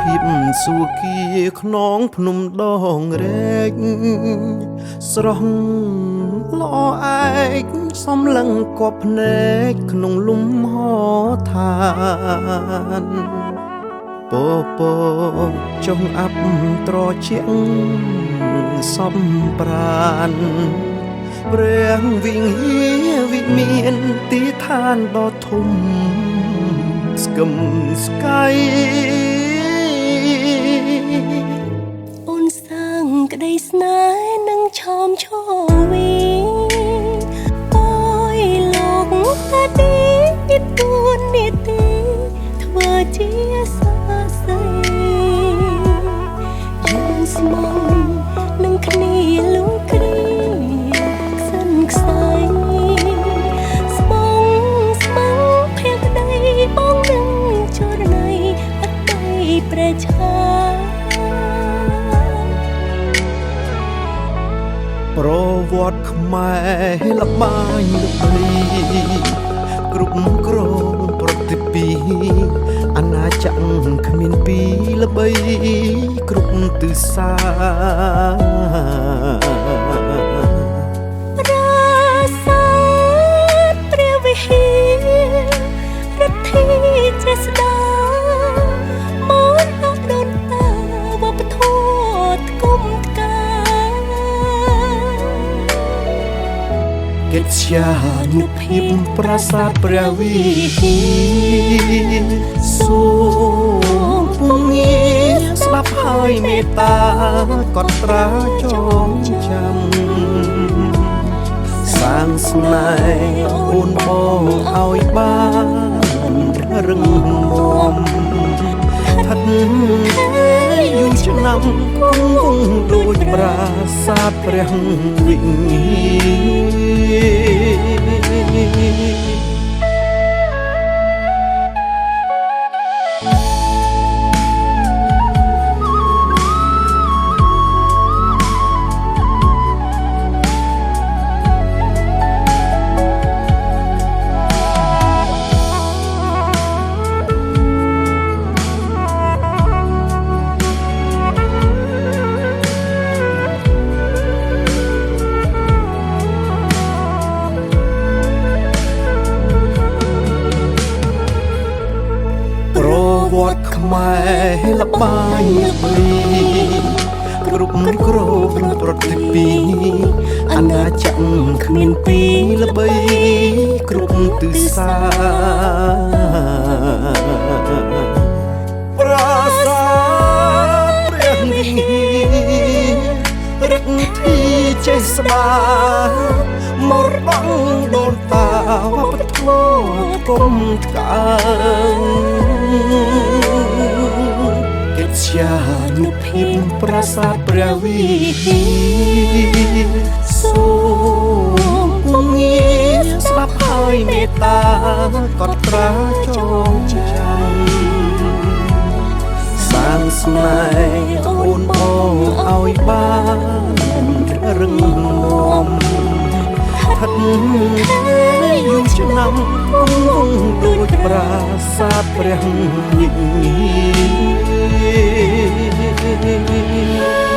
ភាពសួគ៌ខ្នងភ្នំដងរែកស្រស់ល្អឯកសំឡឹងគប់ភ្នែកក្នុងលំហឋានពពកចុងអាប់ត្រជាក់សំប្រានព្រះវិង្ហាវិមានទីឋានដ៏ធំស្គមស្កាយអូនសាងក្តីស្នេហ៍នឹងឆោមឆវីអូយលោកតាទីទួននីតិធ្វើជាសាស័យជួនស្មងនឹងគ្នាលងគ្រីខ្សិនខ្សែស្មងភៀងក្តីបងនឹងចរណៃអត់ដីប្រឆាប្រវត្តិខ្មែរល្បាញល្បីគ្រប់គ្រងប្រតិពីអាណាចក្រគ្មានពីរល្បីគ្រប់ទិសាប្រាសាទព្រះវិហាររដ្ឋីចេស្តាមកដល់ដូនតាវប្បធម៌ថ្គុំថ្កាកិត្យានុភាពប្រាសាទព្រះវិហារសូមពងាស្ដាប់ហើយមេត្តាកត់ត្រាចងចាំសាងស្នេហ៍អូនបងឲ្យបានរឹងមាំឋិតយូរឆ្នាំគង់ដូចប្រាសាទព្រះវិហារវត្តខ្មែរល្បាញល្បីគ្រប់គ្រងប្រតិពីអាណាចក្រគ្មានពីរល្បីគ្រប់ទិសាប្រាសាទព្រះវិហាររដ្ឋីចេស្តាមរតកដូនតាវប្បធម៌គុំថ្កើងកិត្យានុភាពប្រាសាទព្រះវិហារសូមពងាស្ដាប់ហើយមេត្តាកត់ត្រាចងចាំសាងស្នេហ៍អូនបងឲ្យបានរឹងមាំឋិតយូរឆ្នាំគង់ដូចប្រាសាទព្រះវិហារ